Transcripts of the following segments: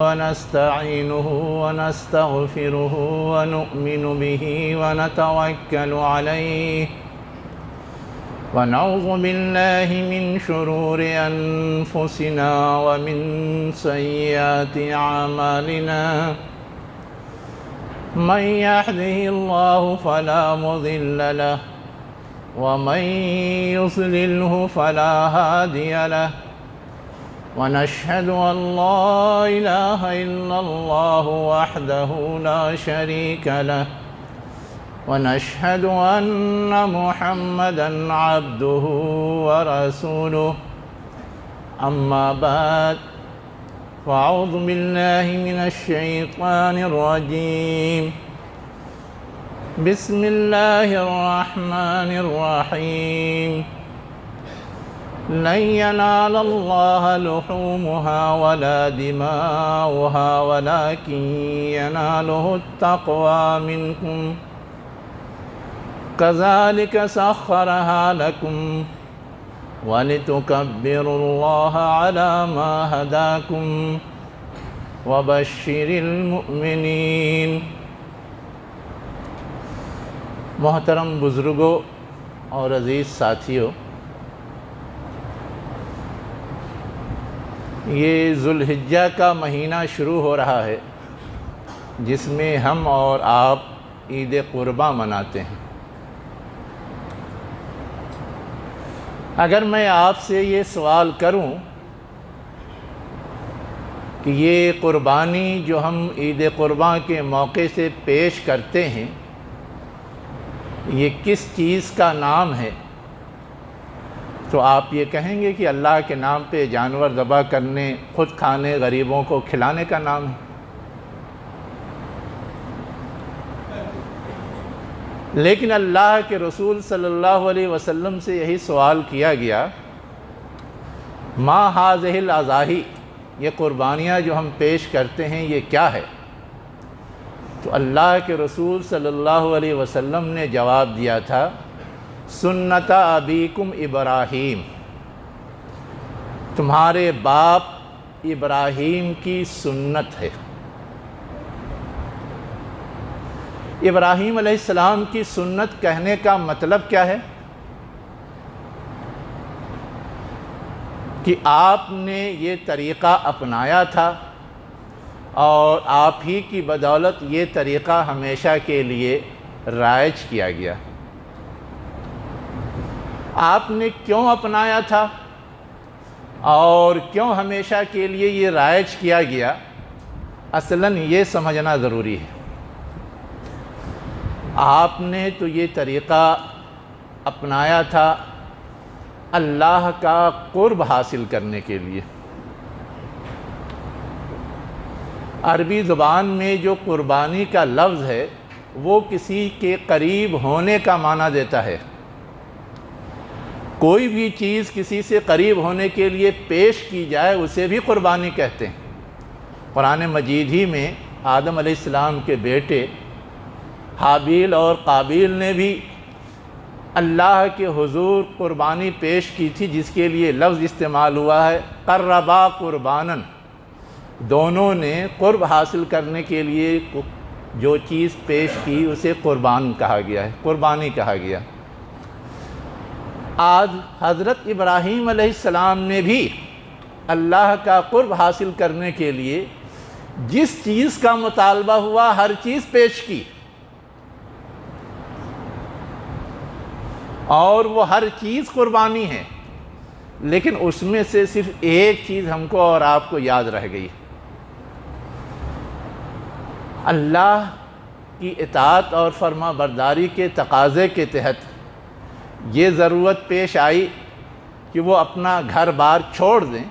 ونستعينه ونستغفره ونؤمن به ونتوكل عليه ونعوذ بالله من شرور أنفسنا ومن سيئات أعمالنا من يهده الله فلا مضل له ومن يضلله فلا هادي له ونشهد أن لا إله إلا الله وحده لا شريك له ونشهد أن محمدًا عبده ورسوله أما بعد فأعوذ بالله من الشيطان الرجيم بسم الله الرحمن الرحيم لن ينال الله لحومها ولا دماؤها ولكن يناله التقوى منكم كذلك سخرها لكم ولتكبروا الله على ما هداكم وبشر المؤمنين۔ محترم بزرگوں اور عزیز ساتھیوں، یہ ذوالحجہ کا مہینہ شروع ہو رہا ہے جس میں ہم اور آپ عید قرباں مناتے ہیں۔ اگر میں آپ سے یہ سوال کروں کہ یہ قربانی جو ہم عید قرباں کے موقع سے پیش کرتے ہیں یہ کس چیز کا نام ہے، تو آپ یہ کہیں گے کہ اللہ کے نام پہ جانور ذبح کرنے، خود کھانے، غریبوں کو کھلانے کا نام ہے۔ لیکن اللہ کے رسول صلی اللہ علیہ وسلم سے یہی سوال کیا گیا، ما ہذہ الاضاحی، یہ قربانیاں جو ہم پیش کرتے ہیں یہ کیا ہے؟ تو اللہ کے رسول صلی اللہ علیہ وسلم نے جواب دیا تھا، سنت ابیکم ابراہیم، تمہارے باپ ابراہیم کی سنت ہے۔ ابراہیم علیہ السلام کی سنت کہنے کا مطلب کیا ہے؟ کہ آپ نے یہ طریقہ اپنایا تھا اور آپ ہی کی بدولت یہ طریقہ ہمیشہ کے لیے رائج کیا گیا۔ آپ نے کیوں اپنایا تھا اور کیوں ہمیشہ کے لیے یہ رائج کیا گیا، اصلاً یہ سمجھنا ضروری ہے۔ آپ نے تو یہ طریقہ اپنایا تھا اللہ کا قرب حاصل کرنے کے لیے۔ عربی زبان میں جو قربانی کا لفظ ہے وہ کسی کے قریب ہونے کا معنی دیتا ہے۔ کوئی بھی چیز کسی سے قریب ہونے کے لیے پیش کی جائے اسے بھی قربانی کہتے ہیں۔ قرآن مجید ہی میں آدم علیہ السلام کے بیٹے حابیل اور قابیل نے بھی اللہ کے حضور قربانی پیش کی تھی، جس کے لیے لفظ استعمال ہوا ہے قربا قربانن۔ دونوں نے قرب حاصل کرنے کے لیے جو چیز پیش کی اسے قربان کہا گیا ہے، قربانی کہا گیا۔ آج حضرت ابراہیم علیہ السلام نے بھی اللہ کا قرب حاصل کرنے کے لیے جس چیز کا مطالبہ ہوا ہر چیز پیش کی، اور وہ ہر چیز قربانی ہے، لیکن اس میں سے صرف ایک چیز ہم کو اور آپ کو یاد رہ گئی۔ اللہ کی اطاعت اور فرما برداری کے تقاضے کے تحت یہ ضرورت پیش آئی کہ وہ اپنا گھر بار چھوڑ دیں،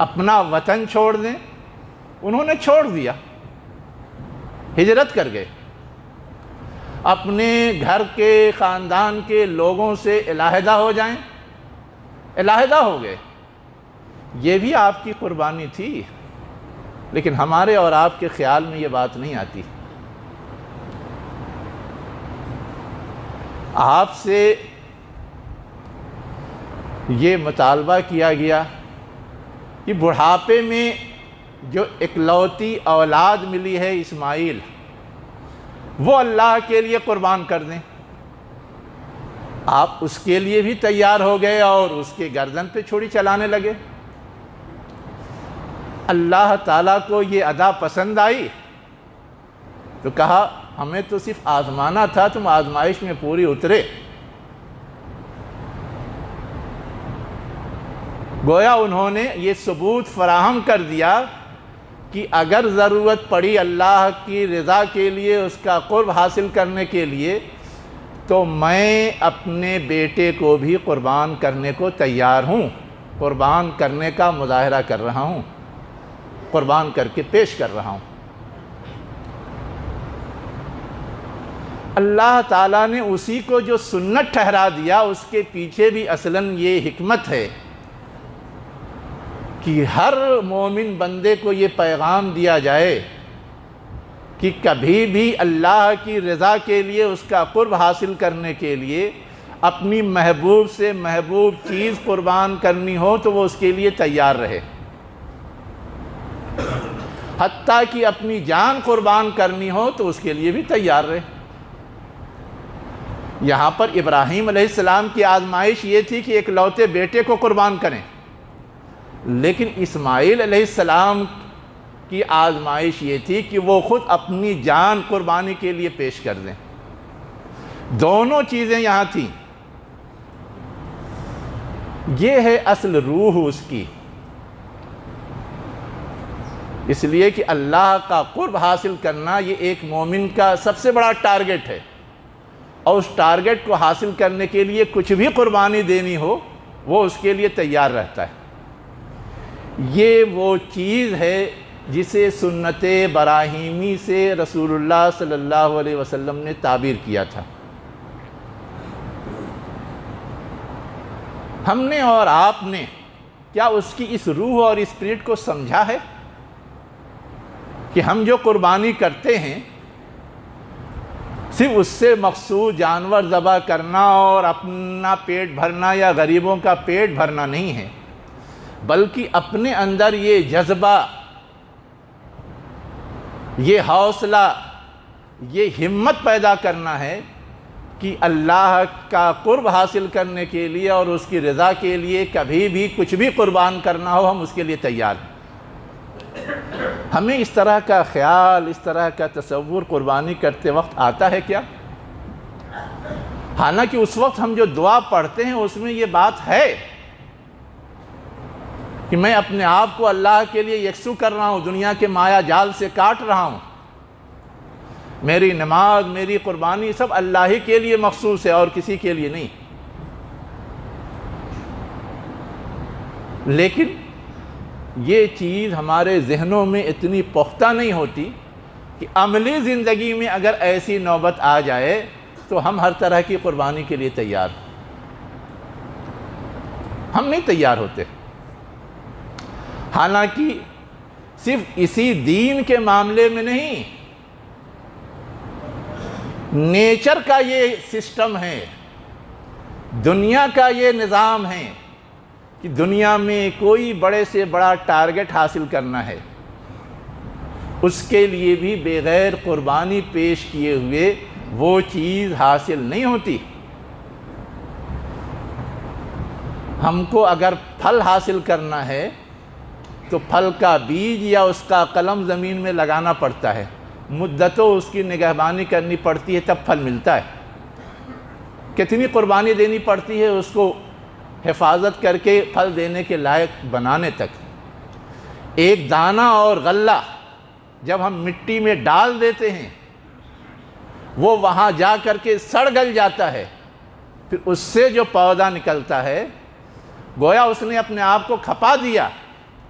اپنا وطن چھوڑ دیں۔ انہوں نے چھوڑ دیا، ہجرت کر گئے، اپنے گھر کے خاندان کے لوگوں سے علیحدہ ہو جائیں، علیحدہ ہو گئے۔ یہ بھی آپ کی قربانی تھی، لیکن ہمارے اور آپ کے خیال میں یہ بات نہیں آتی۔ آپ سے یہ مطالبہ کیا گیا کہ بڑھاپے میں جو اکلوتی اولاد ملی ہے اسماعیل، وہ اللہ کے لیے قربان کر دیں۔ آپ اس کے لیے بھی تیار ہو گئے اور اس کے گردن پہ چھری چلانے لگے۔ اللہ تعالیٰ کو یہ ادا پسند آئی تو کہا ہمیں تو صرف آزمانا تھا، تم آزمائش میں پوری اترے۔ گویا انہوں نے یہ ثبوت فراہم کر دیا کہ اگر ضرورت پڑی اللہ کی رضا کے لیے، اس کا قرب حاصل کرنے کے لیے، تو میں اپنے بیٹے کو بھی قربان کرنے کو تیار ہوں، قربان کرنے کا مظاہرہ کر رہا ہوں، قربان کر کے پیش کر رہا ہوں۔ اللہ تعالیٰ نے اسی کو جو سنت ٹھہرا دیا، اس کے پیچھے بھی اصلاً یہ حکمت ہے کہ ہر مومن بندے کو یہ پیغام دیا جائے کہ کبھی بھی اللہ کی رضا کے لیے، اس کا قرب حاصل کرنے کے لیے اپنی محبوب سے محبوب چیز قربان کرنی ہو تو وہ اس کے لیے تیار رہے، حتیٰ کہ اپنی جان قربان کرنی ہو تو اس کے لیے بھی تیار رہے۔ یہاں پر ابراہیم علیہ السلام کی آزمائش یہ تھی کہ ایک لوتے بیٹے کو قربان کریں، لیکن اسماعیل علیہ السلام کی آزمائش یہ تھی کہ وہ خود اپنی جان قربانی کے لیے پیش کر دیں۔ دونوں چیزیں یہاں تھیں۔ یہ ہے اصل روح اس کی۔ اس لیے کہ اللہ کا قرب حاصل کرنا یہ ایک مومن کا سب سے بڑا ٹارگٹ ہے، اور اس ٹارگٹ کو حاصل کرنے کے لیے کچھ بھی قربانی دینی ہو وہ اس کے لیے تیار رہتا ہے۔ یہ وہ چیز ہے جسے سنت ابراہیمی سے رسول اللہ صلی اللہ علیہ وسلم نے تعبیر کیا تھا۔ ہم نے اور آپ نے کیا اس کی اس روح اور اسپرٹ کو سمجھا ہے کہ ہم جو قربانی کرتے ہیں صرف اس سے مقصود جانور ذبح کرنا اور اپنا پیٹ بھرنا یا غریبوں کا پیٹ بھرنا نہیں ہے، بلکہ اپنے اندر یہ جذبہ، یہ حوصلہ، یہ ہمت پیدا کرنا ہے کہ اللہ کا قرب حاصل کرنے کے لیے اور اس کی رضا کے لیے کبھی بھی کچھ بھی قربان کرنا ہو ہم اس کے لیے تیار ہیں۔ ہمیں اس طرح کا خیال، اس طرح کا تصور قربانی کرتے وقت آتا ہے کیا؟ حالانکہ اس وقت ہم جو دعا پڑھتے ہیں اس میں یہ بات ہے کہ میں اپنے آپ کو اللہ کے لیے یکسو کر رہا ہوں، دنیا کے مایا جال سے کاٹ رہا ہوں، میری نماز، میری قربانی سب اللہ ہی کے لیے مخصوص ہے اور کسی کے لیے نہیں۔ لیکن یہ چیز ہمارے ذہنوں میں اتنی پختہ نہیں ہوتی کہ عملی زندگی میں اگر ایسی نوبت آ جائے تو ہم ہر طرح کی قربانی کے لیے تیار، ہم نہیں تیار ہوتے۔ حالانکہ صرف اسی دین کے معاملے میں نہیں، نیچر کا یہ سسٹم ہے، دنیا کا یہ نظام ہے کہ دنیا میں کوئی بڑے سے بڑا ٹارگٹ حاصل کرنا ہے، اس کے لیے بھی بغیر قربانی پیش کیے ہوئے وہ چیز حاصل نہیں ہوتی۔ ہم کو اگر پھل حاصل کرنا ہے تو پھل کا بیج یا اس کا قلم زمین میں لگانا پڑتا ہے، مدتوں اس کی نگہبانی کرنی پڑتی ہے، تب پھل ملتا ہے۔ کتنی قربانی دینی پڑتی ہے اس کو حفاظت کر کے پھل دینے کے لائق بنانے تک۔ ایک دانہ اور غلہ جب ہم مٹی میں ڈال دیتے ہیں وہ وہاں جا کر کے سڑ گل جاتا ہے، پھر اس سے جو پودا نکلتا ہے گویا اس نے اپنے آپ کو کھپا دیا،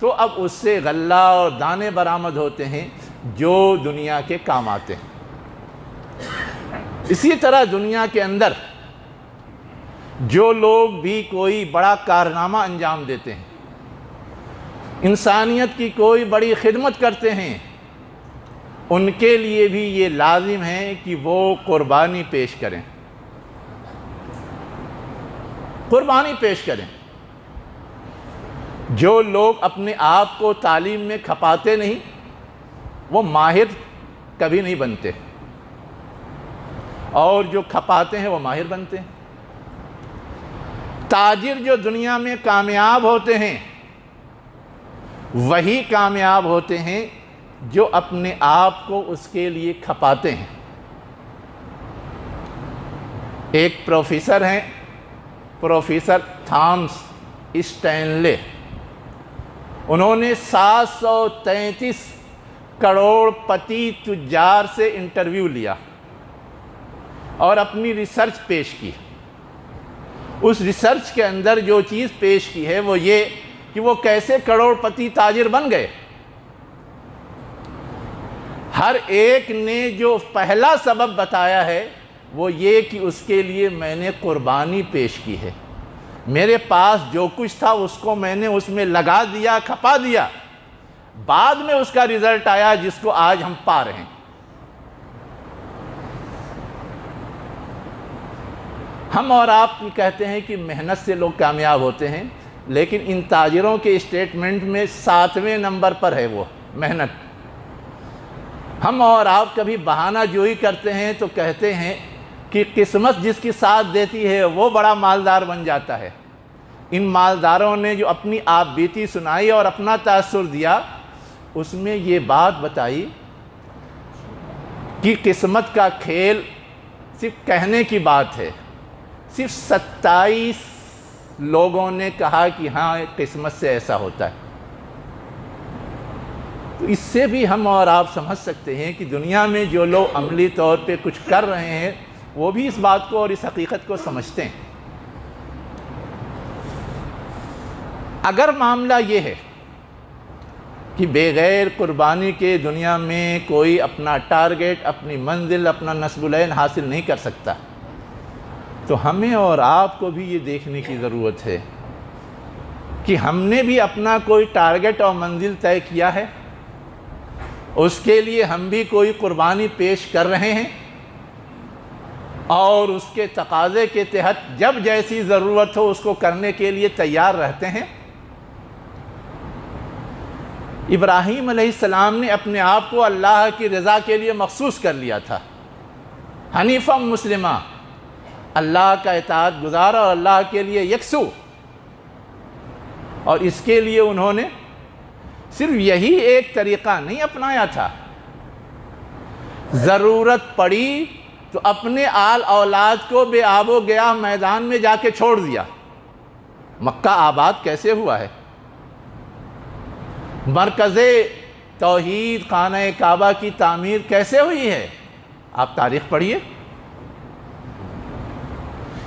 تو اب اس سے غلہ اور دانے برآمد ہوتے ہیں جو دنیا کے کام آتے ہیں۔ اسی طرح دنیا کے اندر جو لوگ بھی کوئی بڑا کارنامہ انجام دیتے ہیں، انسانیت کی کوئی بڑی خدمت کرتے ہیں، ان کے لیے بھی یہ لازم ہے کہ وہ قربانی پیش کریں، قربانی پیش کریں۔ جو لوگ اپنے آپ کو تعلیم میں کھپاتے نہیں وہ ماہر کبھی نہیں بنتے، اور جو کھپاتے ہیں وہ ماہر بنتے ہیں۔ تاجر جو دنیا میں کامیاب ہوتے ہیں وہی کامیاب ہوتے ہیں جو اپنے آپ کو اس کے لیے کھپاتے ہیں۔ ایک پروفیسر ہیں، پروفیسر تھامس اسٹینلے، انہوں نے 733 کروڑ پتی تجار سے انٹرویو لیا اور اپنی ریسرچ پیش کی۔ اس ریسرچ کے اندر جو چیز پیش کی ہے وہ یہ کہ وہ کیسے کروڑ پتی تاجر بن گئے۔ ہر ایک نے جو پہلا سبب بتایا ہے وہ یہ کہ اس کے لیے میں نے قربانی پیش کی ہے، میرے پاس جو کچھ تھا اس کو میں نے اس میں لگا دیا، کھپا دیا، بعد میں اس کا رزلٹ آیا جس کو آج ہم پا رہے ہیں۔ ہم اور آپ کہتے ہیں کہ محنت سے لوگ کامیاب ہوتے ہیں، لیکن ان تاجروں کے اسٹیٹمنٹ میں 7ویں نمبر پر ہے وہ محنت۔ ہم اور آپ کبھی بہانہ جوئی کرتے ہیں تو کہتے ہیں کہ قسمت جس کی ساتھ دیتی ہے وہ بڑا مالدار بن جاتا ہے۔ ان مالداروں نے جو اپنی آپ بیتی سنائی اور اپنا تاثر دیا، اس میں یہ بات بتائی کہ قسمت کا کھیل صرف کہنے کی بات ہے۔ صرف 27 لوگوں نے کہا کہ ہاں قسمت سے ایسا ہوتا ہے۔ تو اس سے بھی ہم اور آپ سمجھ سکتے ہیں کہ دنیا میں جو لوگ عملی طور پہ کچھ کر رہے ہیں وہ بھی اس بات کو اور اس حقیقت کو سمجھتے ہیں۔ اگر معاملہ یہ ہے کہ بغیر قربانی کے دنیا میں کوئی اپنا ٹارگٹ، اپنی منزل، اپنا نصب العین حاصل نہیں کر سکتا، تو ہمیں اور آپ کو بھی یہ دیکھنے کی ضرورت ہے کہ ہم نے بھی اپنا کوئی ٹارگٹ اور منزل طے کیا ہے، اس کے لیے ہم بھی کوئی قربانی پیش کر رہے ہیں، اور اس کے تقاضے کے تحت جب جیسی ضرورت ہو اس کو کرنے کے لیے تیار رہتے ہیں۔ ابراہیم علیہ السلام نے اپنے آپ کو اللہ کی رضا کے لیے مخصوص کر لیا تھا، حنیفا مسلمہ، اللہ کا اطاعت گزار اور اللہ کے لیے یکسو، اور اس کے لیے انہوں نے صرف یہی ایک طریقہ نہیں اپنایا تھا، ضرورت پڑی تو اپنے آل اولاد کو بے آب و گیا میدان میں جا کے چھوڑ دیا۔ مکہ آباد کیسے ہوا ہے؟ مرکز توحید خانہ کعبہ کی تعمیر کیسے ہوئی ہے؟ آپ تاریخ پڑھیے،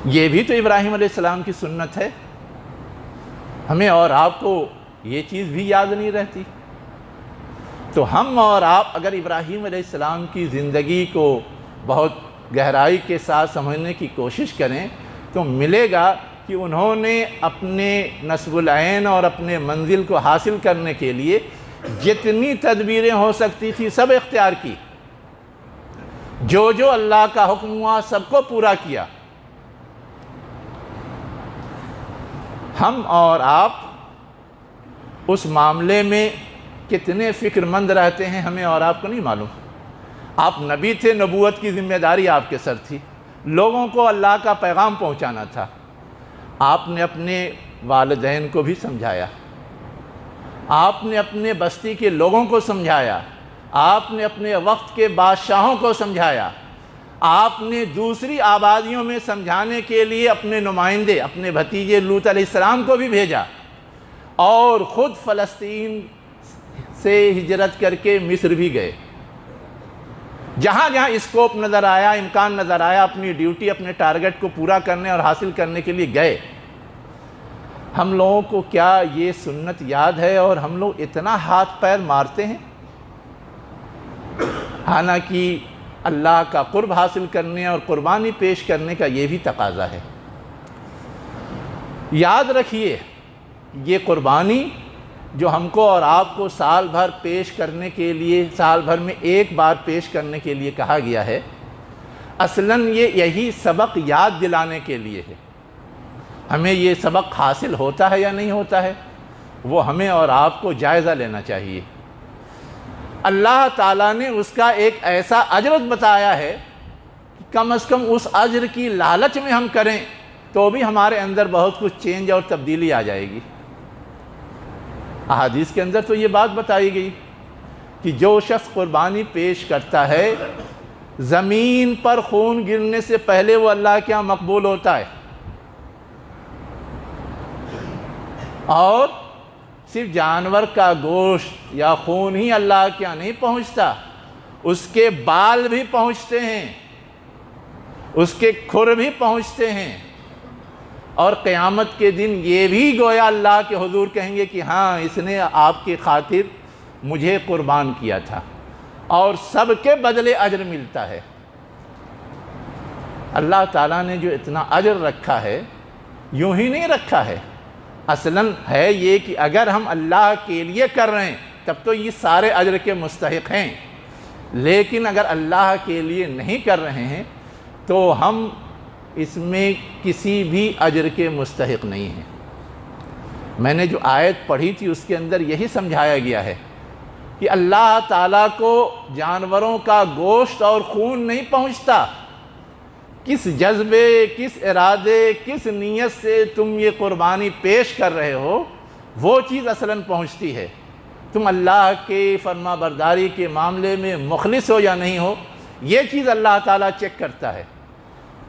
یہ بھی تو ابراہیم علیہ السلام کی سنت ہے۔ ہمیں اور آپ کو یہ چیز بھی یاد نہیں رہتی۔ تو ہم اور آپ اگر ابراہیم علیہ السلام کی زندگی کو بہت گہرائی کے ساتھ سمجھنے کی کوشش کریں تو ملے گا کہ انہوں نے اپنے نصب العین اور اپنے منزل کو حاصل کرنے کے لیے جتنی تدبیریں ہو سکتی تھی سب اختیار کی، جو اللہ کا حکم ہوا سب کو پورا کیا۔ ہم اور آپ اس معاملے میں کتنے فکر مند رہتے ہیں ہمیں اور آپ کو نہیں معلوم۔ آپ نبی تھے، نبوت کی ذمہ داری آپ کے سر تھی، لوگوں کو اللہ کا پیغام پہنچانا تھا۔ آپ نے اپنے والدین کو بھی سمجھایا، آپ نے اپنے بستی کے لوگوں کو سمجھایا، آپ نے اپنے وقت کے بادشاہوں کو سمجھایا، آپ نے دوسری آبادیوں میں سمجھانے کے لیے اپنے نمائندے، اپنے بھتیجے لوط علیہ السلام کو بھی بھیجا، اور خود فلسطین سے ہجرت کر کے مصر بھی گئے۔ جہاں جہاں اسکوپ نظر آیا، امکان نظر آیا، اپنی ڈیوٹی، اپنے ٹارگٹ کو پورا کرنے اور حاصل کرنے کے لیے گئے۔ ہم لوگوں کو کیا یہ سنت یاد ہے اور ہم لوگ اتنا ہاتھ پیر مارتے ہیں؟ حالانکہ اللہ کا قرب حاصل کرنے اور قربانی پیش کرنے کا یہ بھی تقاضا ہے۔ یاد رکھیے، یہ قربانی جو ہم کو اور آپ کو سال بھر پیش کرنے کے لیے، سال بھر میں ایک بار پیش کرنے کے لیے کہا گیا ہے، اصلاً یہی سبق یاد دلانے کے لیے ہے۔ ہمیں یہ سبق حاصل ہوتا ہے یا نہیں ہوتا ہے؟ وہ ہمیں اور آپ کو جائزہ لینا چاہیے۔ اللہ تعالیٰ نے اس کا ایک ایسا اجر بتایا ہے کہ کم از کم اس اجر کی لالچ میں ہم کریں تو بھی ہمارے اندر بہت کچھ چینج اور تبدیلی آ جائے گی۔ احادیث کے اندر تو یہ بات بتائی گئی کہ جو شخص قربانی پیش کرتا ہے زمین پر خون گرنے سے پہلے وہ اللہ کے یہاں مقبول ہوتا ہے، اور صرف جانور کا گوشت یا خون ہی اللہ کے یہاں نہیں پہنچتا، اس کے بال بھی پہنچتے ہیں، اس کے کھر بھی پہنچتے ہیں، اور قیامت کے دن یہ بھی گویا اللہ کے حضور کہیں گے کہ ہاں اس نے آپ کی خاطر مجھے قربان کیا تھا، اور سب کے بدلے اجر ملتا ہے۔ اللہ تعالیٰ نے جو اتنا اجر رکھا ہے یوں ہی نہیں رکھا ہے، اصلاً ہے یہ کہ اگر ہم اللہ کے لیے کر رہے ہیں تب تو یہ سارے اجر کے مستحق ہیں، لیکن اگر اللہ کے لیے نہیں کر رہے ہیں تو ہم اس میں کسی بھی اجر کے مستحق نہیں ہیں۔ میں نے جو آیت پڑھی تھی اس کے اندر یہی سمجھایا گیا ہے کہ اللہ تعالیٰ کو جانوروں کا گوشت اور خون نہیں پہنچتا، کس جذبے، کس ارادے، کس نیت سے تم یہ قربانی پیش کر رہے ہو وہ چیز اصلاً پہنچتی ہے۔ تم اللہ کے فرما برداری کے معاملے میں مخلص ہو یا نہیں ہو، یہ چیز اللہ تعالیٰ چیک کرتا ہے۔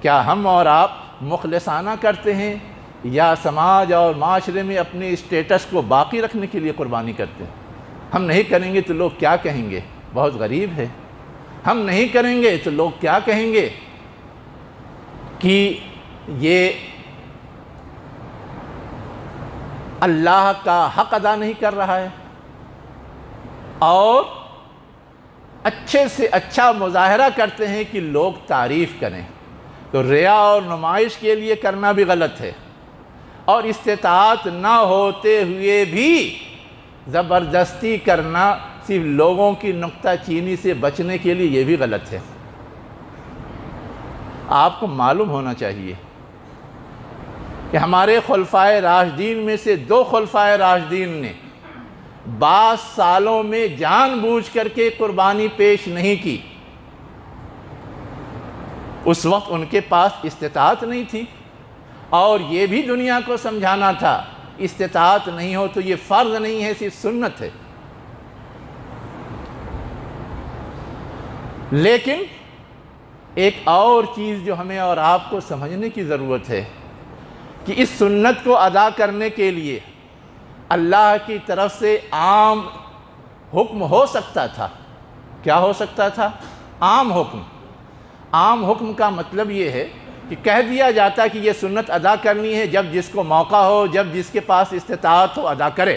کیا ہم اور آپ مخلصانہ کرتے ہیں یا سماج اور معاشرے میں اپنے اسٹیٹس کو باقی رکھنے کے لیے قربانی کرتے ہیں؟ ہم نہیں کریں گے تو لوگ کیا کہیں گے؟ بہت غریب ہے۔ ہم نہیں کریں گے تو لوگ کیا کہیں گے کہ یہ اللہ کا حق ادا نہیں کر رہا ہے، اور اچھے سے اچھا مظاہرہ کرتے ہیں کہ لوگ تعریف کریں۔ تو ریا اور نمائش کے لیے کرنا بھی غلط ہے، اور استطاعت نہ ہوتے ہوئے بھی زبردستی کرنا صرف لوگوں کی نکتہ چینی سے بچنے کے لیے یہ بھی غلط ہے۔ آپ کو معلوم ہونا چاہیے کہ ہمارے خلفائے راشدین میں سے 2 خلفائے راشدین نے 22 سالوں میں جان بوجھ کر کے قربانی پیش نہیں کی۔ اس وقت ان کے پاس استطاعت نہیں تھی، اور یہ بھی دنیا کو سمجھانا تھا استطاعت نہیں ہو تو یہ فرض نہیں ہے، صرف سنت ہے۔ لیکن ایک اور چیز جو ہمیں اور آپ کو سمجھنے کی ضرورت ہے کہ اس سنت کو ادا کرنے کے لیے اللہ کی طرف سے عام حکم ہو سکتا تھا۔ کیا ہو سکتا تھا؟ عام حکم۔ عام حکم کا مطلب یہ ہے کہ کہہ دیا جاتا کہ یہ سنت ادا کرنی ہے، جب جس کو موقع ہو، جب جس کے پاس استطاعت ہو ادا کرے،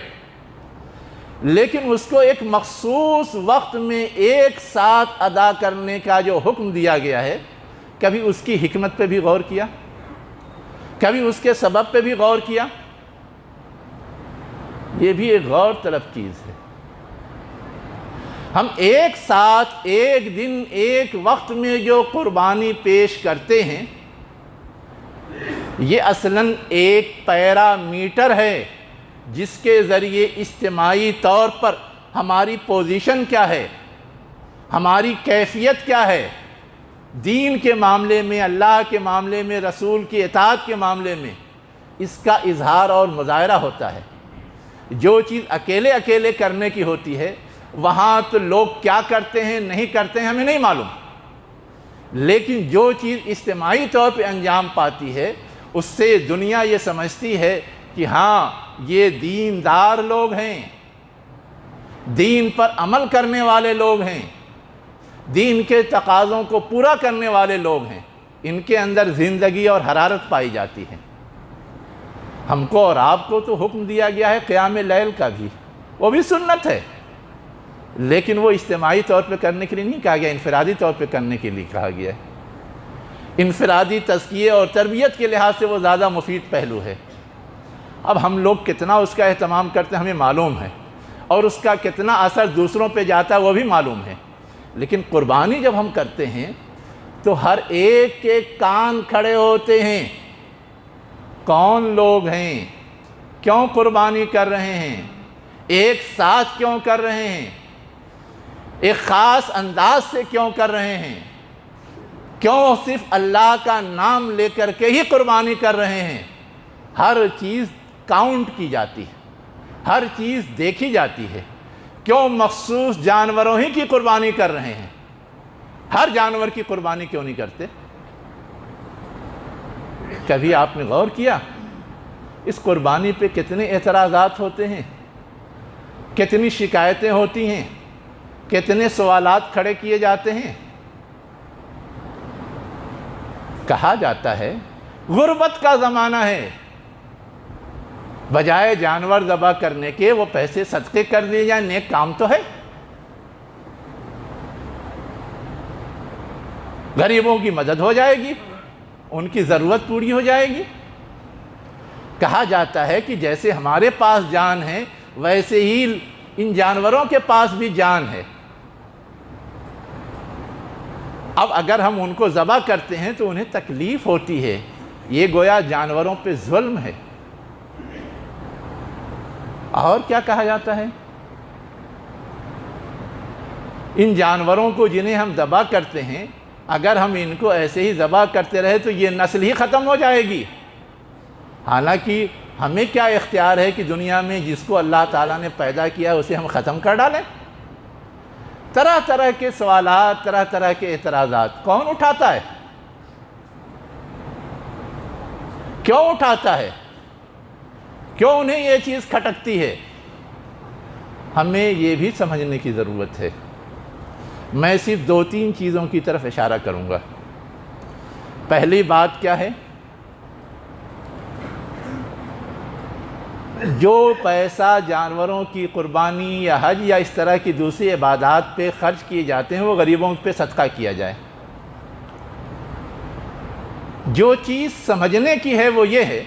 لیکن اس کو ایک مخصوص وقت میں ایک ساتھ ادا کرنے کا جو حکم دیا گیا ہے، کبھی اس کی حکمت پہ بھی غور کیا؟ کبھی اس کے سبب پہ بھی غور کیا؟ یہ بھی ایک غور طلب چیز ہے۔ ہم ایک ساتھ ایک دن ایک وقت میں جو قربانی پیش کرتے ہیں یہ اصلاً ایک پیرامیٹر ہے جس کے ذریعے اجتماعی طور پر ہماری پوزیشن کیا ہے، ہماری کیفیت کیا ہے، دین کے معاملے میں، اللہ کے معاملے میں، رسول کی اطاعت کے معاملے میں اس کا اظہار اور مظاہرہ ہوتا ہے۔ جو چیز اکیلے اکیلے کرنے کی ہوتی ہے وہاں تو لوگ کیا کرتے ہیں نہیں کرتے ہیں ہمیں نہیں معلوم، لیکن جو چیز اجتماعی طور پہ انجام پاتی ہے اس سے دنیا یہ سمجھتی ہے کہ ہاں یہ دیندار لوگ ہیں، دین پر عمل کرنے والے لوگ ہیں، دین کے تقاضوں کو پورا کرنے والے لوگ ہیں، ان کے اندر زندگی اور حرارت پائی جاتی ہے۔ ہم کو اور آپ کو تو حکم دیا گیا ہے قیام لیل کا بھی، وہ بھی سنت ہے، لیکن وہ اجتماعی طور پہ کرنے کے لیے نہیں کہا گیا، انفرادی طور پہ کرنے کے لیے کہا گیا ہے۔ انفرادی تزکیے اور تربیت کے لحاظ سے وہ زیادہ مفید پہلو ہے۔ اب ہم لوگ کتنا اس کا اہتمام کرتے ہیں ہمیں معلوم ہے، اور اس کا کتنا اثر دوسروں پہ جاتا ہے وہ بھی معلوم ہے، لیکن قربانی جب ہم کرتے ہیں تو ہر ایک کے کان کھڑے ہوتے ہیں۔ کون لوگ ہیں، کیوں قربانی کر رہے ہیں، ایک ساتھ کیوں کر رہے ہیں، ایک خاص انداز سے کیوں کر رہے ہیں، کیوں صرف اللہ کا نام لے کر کے ہی قربانی کر رہے ہیں۔ ہر چیز کاؤنٹ کی جاتی ہے، ہر چیز دیکھی جاتی ہے۔ کیوں مخصوص جانوروں ہی کی قربانی کر رہے ہیں، ہر جانور کی قربانی کیوں نہیں کرتے؟ کبھی آپ نے غور کیا اس قربانی پہ کتنے اعتراضات ہوتے ہیں، کتنی شکایتیں ہوتی ہیں، کتنے سوالات کھڑے کیے جاتے ہیں؟ کہا جاتا ہے غربت کا زمانہ ہے، بجائے جانور ذبح کرنے کے وہ پیسے صدقے کر دیے جائیں، نیک کام تو ہے، غریبوں کی مدد ہو جائے گی، ان کی ضرورت پوری ہو جائے گی۔ کہا جاتا ہے کہ جیسے ہمارے پاس جان ہے ویسے ہی ان جانوروں کے پاس بھی جان ہے، اب اگر ہم ان کو ذبح کرتے ہیں تو انہیں تکلیف ہوتی ہے، یہ گویا جانوروں پہ ظلم ہے۔ اور کیا کہا جاتا ہے؟ ان جانوروں کو جنہیں ہم ذبح کرتے ہیں اگر ہم ان کو ایسے ہی ذبح کرتے رہے تو یہ نسل ہی ختم ہو جائے گی۔ حالانکہ ہمیں کیا اختیار ہے کہ دنیا میں جس کو اللہ تعالیٰ نے پیدا کیا اسے ہم ختم کر ڈالیں؟ طرح طرح کے سوالات، طرح طرح کے اعتراضات کون اٹھاتا ہے؟ کیوں اٹھاتا ہے؟ کیوں انہیں یہ چیز کھٹکتی ہے؟ ہمیں یہ بھی سمجھنے کی ضرورت ہے۔ میں صرف 2-3 چیزوں کی طرف اشارہ کروں گا۔ پہلی بات کیا ہے؟ جو پیسہ جانوروں کی قربانی یا حج یا اس طرح کی دوسری عبادات پہ خرچ کیے جاتے ہیں وہ غریبوں پہ صدقہ کیا جائے۔ جو چیز سمجھنے کی ہے وہ یہ ہے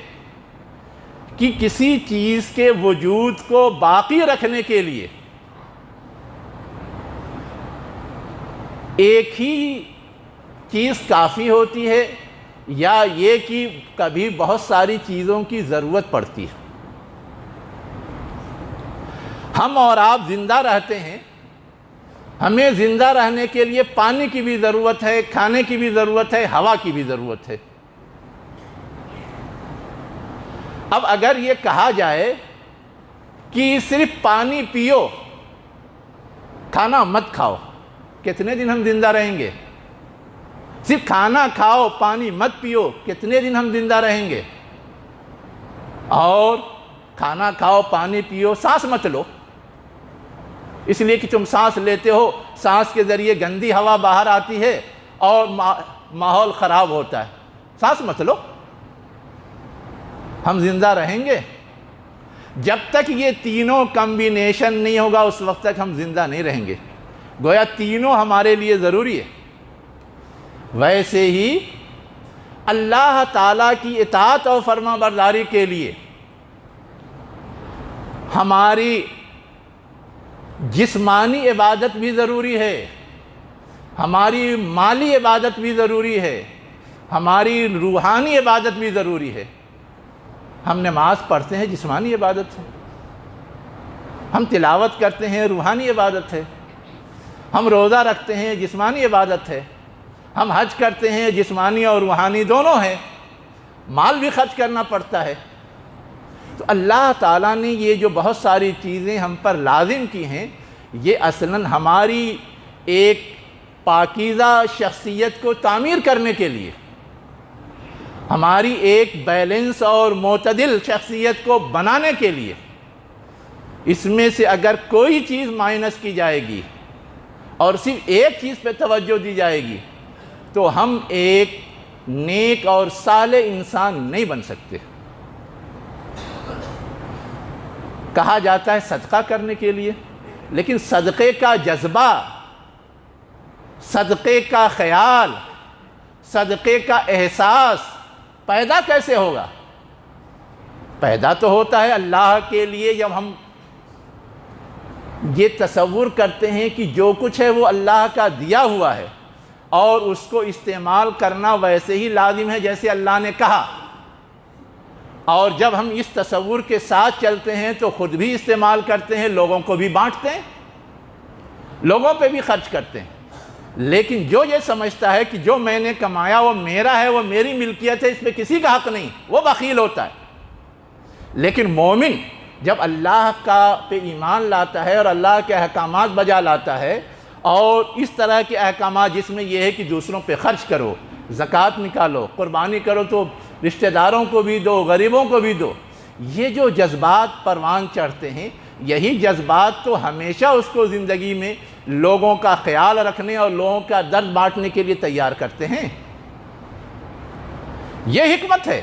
کہ کسی چیز کے وجود کو باقی رکھنے کے لیے ایک ہی چیز کافی ہوتی ہے یا یہ کہ کبھی بہت ساری چیزوں کی ضرورت پڑتی ہے۔ ہم اور آپ زندہ رہتے ہیں، ہمیں زندہ رہنے کے لیے پانی کی بھی ضرورت ہے، کھانے کی بھی ضرورت ہے، ہوا کی بھی ضرورت ہے۔ اب اگر یہ کہا جائے کہ صرف پانی پیو، کھانا مت کھاؤ، کتنے دن ہم زندہ رہیں گے؟ صرف کھانا کھاؤ، پانی مت پیو، کتنے دن ہم زندہ رہیں گے؟ اور کھانا کھاؤ، پانی پیو، سانس مت لو، اس لیے کہ تم سانس لیتے ہو، سانس کے ذریعے گندی ہوا باہر آتی ہے اور ماحول خراب ہوتا ہے، سانس مت لو۔ ہم زندہ رہیں گے جب تک یہ تینوں کمبینیشن نہیں ہوگا، اس وقت تک ہم زندہ نہیں رہیں گے۔ گویا تینوں ہمارے لیے ضروری ہے۔ ویسے ہی اللہ تعالیٰ کی اطاعت اور فرما برداری کے لیے ہماری جسمانی عبادت بھی ضروری ہے، ہماری مالی عبادت بھی ضروری ہے، ہماری روحانی عبادت بھی ضروری ہے۔ ہم نماز پڑھتے ہیں، جسمانی عبادت ہے، ہم تلاوت کرتے ہیں، روحانی عبادت ہے، ہم روزہ رکھتے ہیں، جسمانی عبادت ہے، ہم حج کرتے ہیں، جسمانی اور روحانی دونوں ہیں، مال بھی خرچ کرنا پڑتا ہے۔ تو اللہ تعالیٰ نے یہ جو بہت ساری چیزیں ہم پر لازم کی ہیں، یہ اصلاً ہماری ایک پاکیزہ شخصیت کو تعمیر کرنے کے لیے، ہماری ایک بیلنس اور معتدل شخصیت کو بنانے کے لیے، اس میں سے اگر کوئی چیز مائنس کی جائے گی اور صرف ایک چیز پہ توجہ دی جائے گی تو ہم ایک نیک اور صالح انسان نہیں بن سکتے۔ کہا جاتا ہے صدقہ کرنے کے لیے، لیکن صدقے کا جذبہ، صدقے کا خیال، صدقے کا احساس پیدا کیسے ہوگا؟ پیدا تو ہوتا ہے اللہ کے لیے جب ہم یہ تصور کرتے ہیں کہ جو کچھ ہے وہ اللہ کا دیا ہوا ہے اور اس کو استعمال کرنا ویسے ہی لازم ہے جیسے اللہ نے کہا۔ اور جب ہم اس تصور کے ساتھ چلتے ہیں تو خود بھی استعمال کرتے ہیں، لوگوں کو بھی بانٹتے ہیں، لوگوں پہ بھی خرچ کرتے ہیں۔ لیکن جو یہ سمجھتا ہے کہ جو میں نے کمایا وہ میرا ہے، وہ میری ملکیت ہے، اس پہ کسی کا حق نہیں، وہ بخیل ہوتا ہے۔ لیکن مومن جب اللہ کا پہ ایمان لاتا ہے اور اللہ کے احکامات بجا لاتا ہے، اور اس طرح کے احکامات جس میں یہ ہے کہ دوسروں پہ خرچ کرو، زکوٰۃ نکالو، قربانی کرو تو رشتہ داروں کو بھی دو، غریبوں کو بھی دو، یہ جو جذبات پروان چڑھتے ہیں، یہی جذبات تو ہمیشہ اس کو زندگی میں لوگوں کا خیال رکھنے اور لوگوں کا درد بانٹنے کے لیے تیار کرتے ہیں۔ یہ حکمت ہے۔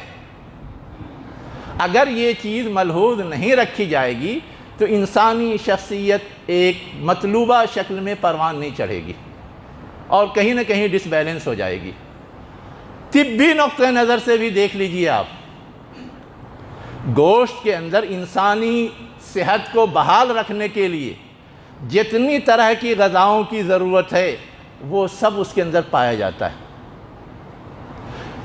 اگر یہ چیز ملحوظ نہیں رکھی جائے گی تو انسانی شخصیت ایک مطلوبہ شکل میں پروان نہیں چڑھے گی اور کہیں نہ کہیں ڈس بیلنس ہو جائے گی۔ طبی نقطہ نظر سے بھی دیکھ لیجئے آپ، گوشت کے اندر انسانی صحت کو بحال رکھنے کے لیے جتنی طرح کی غذاؤں کی ضرورت ہے وہ سب اس کے اندر پایا جاتا ہے،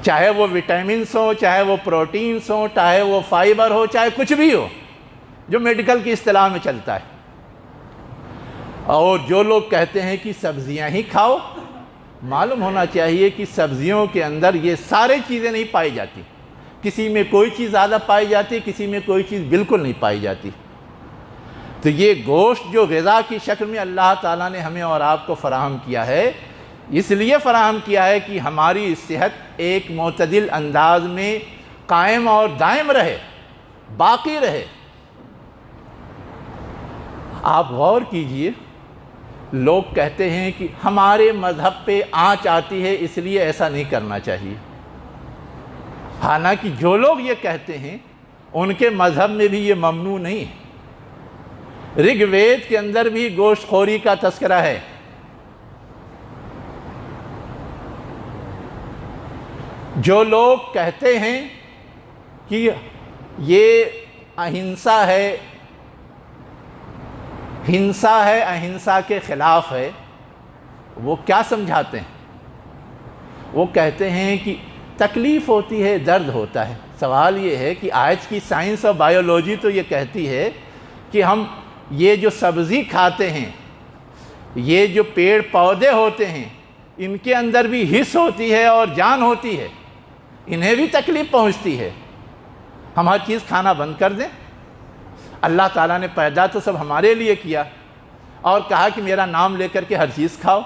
چاہے وہ وٹامنس ہوں، چاہے وہ پروٹینز ہوں، چاہے وہ فائبر ہو، چاہے کچھ بھی ہو جو میڈیکل کی اصطلاح میں چلتا ہے۔ اور جو لوگ کہتے ہیں کہ سبزیاں ہی کھاؤ، معلوم ہونا چاہیے کہ سبزیوں کے اندر یہ سارے چیزیں نہیں پائی جاتی، کسی میں کوئی چیز زیادہ پائی جاتی، کسی میں کوئی چیز بالکل نہیں پائی جاتی۔ تو یہ گوشت جو غذا کی شکل میں اللہ تعالیٰ نے ہمیں اور آپ کو فراہم کیا ہے، اس لیے فراہم کیا ہے کہ ہماری صحت ایک معتدل انداز میں قائم اور دائم رہے، باقی رہے۔ آپ غور کیجئے، لوگ کہتے ہیں کہ ہمارے مذہب پہ آنچ آتی ہے اس لیے ایسا نہیں کرنا چاہیے، حالانکہ جو لوگ یہ کہتے ہیں ان کے مذہب میں بھی یہ ممنوع نہیں ہے۔ رگ وید کے اندر بھی گوشت خوری کا تذکرہ ہے۔ جو لوگ کہتے ہیں کہ یہ اہنسا ہے، ہنسا ہے، اہنسا کے خلاف ہے، وہ کیا سمجھاتے ہیں؟ وہ کہتے ہیں کہ تکلیف ہوتی ہے، درد ہوتا ہے۔ سوال یہ ہے کہ آج کی سائنس اور بائیولوجی تو یہ کہتی ہے کہ ہم یہ جو سبزی کھاتے ہیں، یہ جو پیڑ پودے ہوتے ہیں، ان کے اندر بھی حس ہوتی ہے اور جان ہوتی ہے، انہیں بھی تکلیف پہنچتی ہے۔ ہم ہر چیز کھانا بند کر دیں؟ اللہ تعالیٰ نے پیدا تو سب ہمارے لیے کیا اور کہا کہ میرا نام لے کر کے ہر چیز کھاؤ،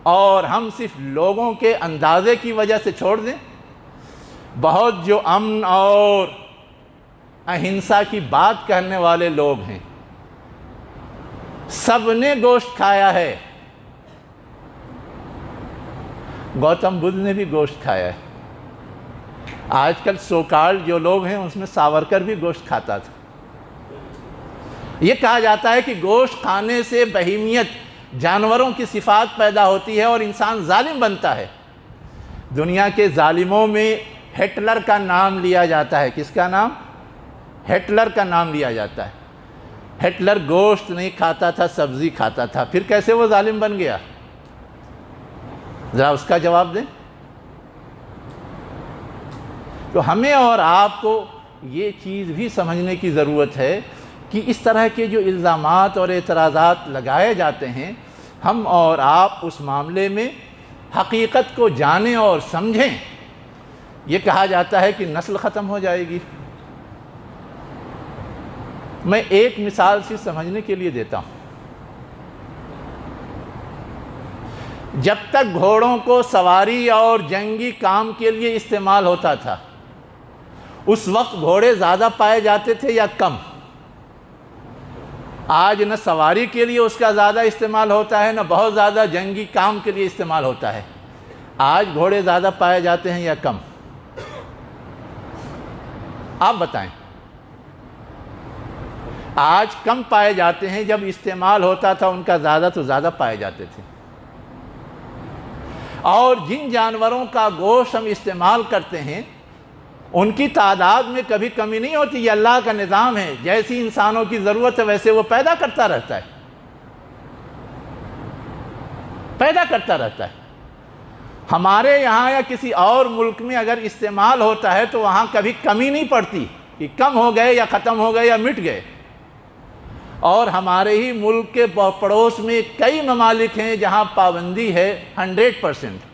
اور ہم صرف لوگوں کے اندازے کی وجہ سے چھوڑ دیں؟ بہت جو امن اور اہنسا کی بات کرنے والے لوگ ہیں، سب نے گوشت کھایا ہے۔ گوتم بدھ نے بھی گوشت کھایا ہے۔ آج کل سوکال جو لوگ ہیں اس میں ساورکر بھی گوشت کھاتا تھا۔ یہ کہا جاتا ہے کہ گوشت کھانے سے بہیمیت، جانوروں کی صفات پیدا ہوتی ہے اور انسان ظالم بنتا ہے۔ دنیا کے ظالموں میں ہٹلر کا نام لیا جاتا ہے۔ کس کا نام؟ ہٹلر کا نام لیا جاتا ہے۔ ہٹلر گوشت نہیں کھاتا تھا، سبزی کھاتا تھا، پھر کیسے وہ ظالم بن گیا؟ ذرا اس کا جواب دیں۔ تو ہمیں اور آپ کو یہ چیز بھی سمجھنے کی ضرورت ہے کہ اس طرح کے جو الزامات اور اعتراضات لگائے جاتے ہیں، ہم اور آپ اس معاملے میں حقیقت کو جانیں اور سمجھیں۔ یہ کہا جاتا ہے کہ نسل ختم ہو جائے گی۔ میں ایک مثال سے سمجھنے کے لیے دیتا ہوں۔ جب تک گھوڑوں کو سواری اور جنگی کام کے لیے استعمال ہوتا تھا، اس وقت گھوڑے زیادہ پائے جاتے تھے یا کم؟ آج نہ سواری کے لیے اس کا زیادہ استعمال ہوتا ہے، نہ بہت زیادہ جنگی کام کے لیے استعمال ہوتا ہے۔ آج گھوڑے زیادہ پائے جاتے ہیں یا کم؟ آپ بتائیں۔ آج کم پائے جاتے ہیں، جب استعمال ہوتا تھا ان کا زیادہ تو زیادہ پائے جاتے تھے۔ اور جن جانوروں کا گوشت ہم استعمال کرتے ہیں ان کی تعداد میں کبھی کمی نہیں ہوتی۔ یہ اللہ کا نظام ہے، جیسی انسانوں کی ضرورت ہے ویسے وہ پیدا کرتا رہتا ہے، پیدا کرتا رہتا ہے۔ ہمارے یہاں یا کسی اور ملک میں اگر استعمال ہوتا ہے تو وہاں کبھی کمی نہیں پڑتی کہ کم ہو گئے یا ختم ہو گئے یا مٹ گئے. اور ہمارے ہی ملک کے پڑوس میں کئی ممالک ہیں جہاں پابندی ہے 100%.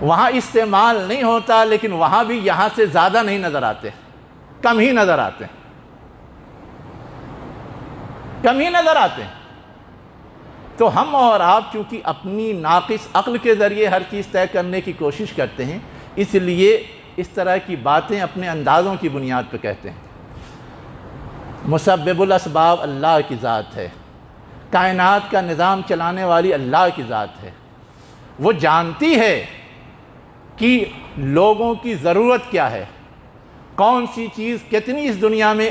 وہاں استعمال نہیں ہوتا، لیکن وہاں بھی یہاں سے زیادہ نہیں نظر آتے، کم ہی نظر آتے ہیں، کم ہی نظر آتے ہیں. تو ہم اور آپ چونکہ اپنی ناقص عقل کے ذریعے ہر چیز طے کرنے کی کوشش کرتے ہیں، اس لیے اس طرح کی باتیں اپنے اندازوں کی بنیاد پہ کہتے ہیں. مسبب الاسباب اللہ کی ذات ہے، کائنات کا نظام چلانے والی اللہ کی ذات ہے. وہ جانتی ہے کہ لوگوں کی ضرورت کیا ہے، کون سی چیز کتنی اس دنیا میں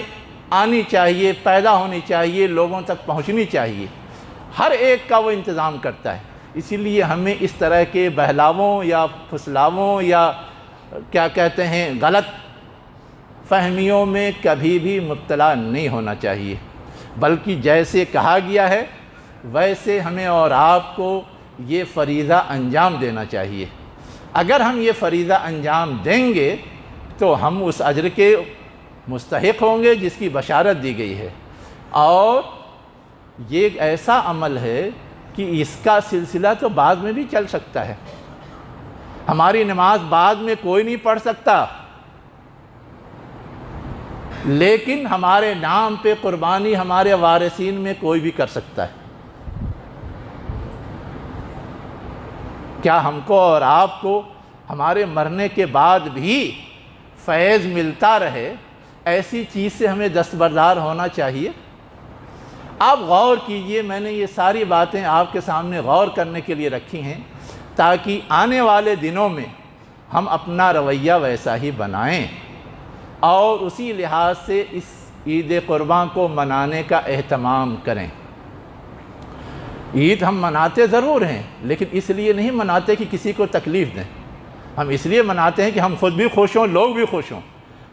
آنی چاہیے، پیدا ہونی چاہیے، لوگوں تک پہنچنی چاہیے. ہر ایک کا وہ انتظام کرتا ہے. اسی لیے ہمیں اس طرح کے بہلاووں یا پھسلاووں یا کیا کہتے ہیں غلط فہمیوں میں کبھی بھی مبتلا نہیں ہونا چاہیے، بلکہ جیسے کہا گیا ہے ویسے ہمیں اور آپ کو یہ فریضہ انجام دینا چاہیے. اگر ہم یہ فریضہ انجام دیں گے تو ہم اس اجر کے مستحق ہوں گے جس کی بشارت دی گئی ہے. اور یہ ایک ایسا عمل ہے کہ اس کا سلسلہ تو بعد میں بھی چل سکتا ہے. ہماری نماز بعد میں کوئی نہیں پڑھ سکتا، لیکن ہمارے نام پہ قربانی ہمارے وارثین میں کوئی بھی کر سکتا ہے. کیا ہم کو اور آپ کو ہمارے مرنے کے بعد بھی فیض ملتا رہے، ایسی چیز سے ہمیں دستبردار ہونا چاہیے؟ آپ غور کیجئے، میں نے یہ ساری باتیں آپ کے سامنے غور کرنے کے لیے رکھی ہیں تاکہ آنے والے دنوں میں ہم اپنا رویہ ویسا ہی بنائیں اور اسی لحاظ سے اس عید قربان کو منانے کا اہتمام کریں. عید ہم مناتے ضرور ہیں، لیکن اس لیے نہیں مناتے کہ کسی کو تکلیف دیں. ہم اس لیے مناتے ہیں کہ ہم خود بھی خوش ہوں، لوگ بھی خوش ہوں.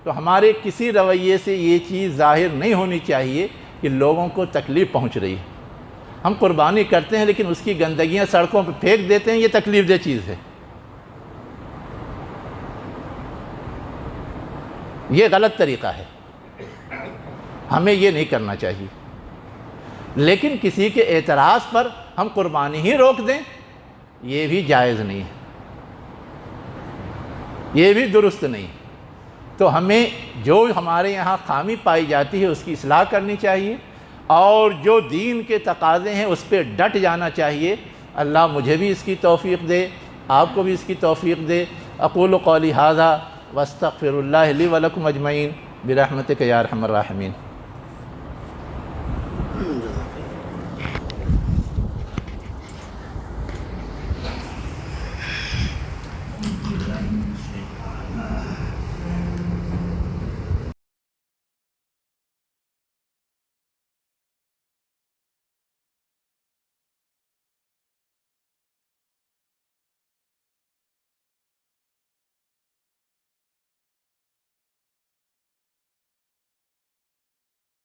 تو ہمارے کسی رویے سے یہ چیز ظاہر نہیں ہونی چاہیے کہ لوگوں کو تکلیف پہنچ رہی ہے. ہم قربانی کرتے ہیں لیکن اس کی گندگیاں سڑکوں پہ پھینک دیتے ہیں، یہ تکلیف دہ چیز ہے. یہ غلط طریقہ ہے، ہمیں یہ نہیں کرنا چاہیے. لیکن کسی کے اعتراض پر ہم قربانی ہی روک دیں، یہ بھی جائز نہیں ہے، یہ بھی درست نہیں. تو ہمیں جو ہمارے یہاں خامی پائی جاتی ہے اس کی اصلاح کرنی چاہیے، اور جو دین کے تقاضے ہیں اس پہ ڈٹ جانا چاہیے. اللہ مجھے بھی اس کی توفیق دے، آپ کو بھی اس کی توفیق دے. اقول قولی ھذا واستغفر اللہ لی ولکم اجمعین برحمتک یا ارحم الراحمین.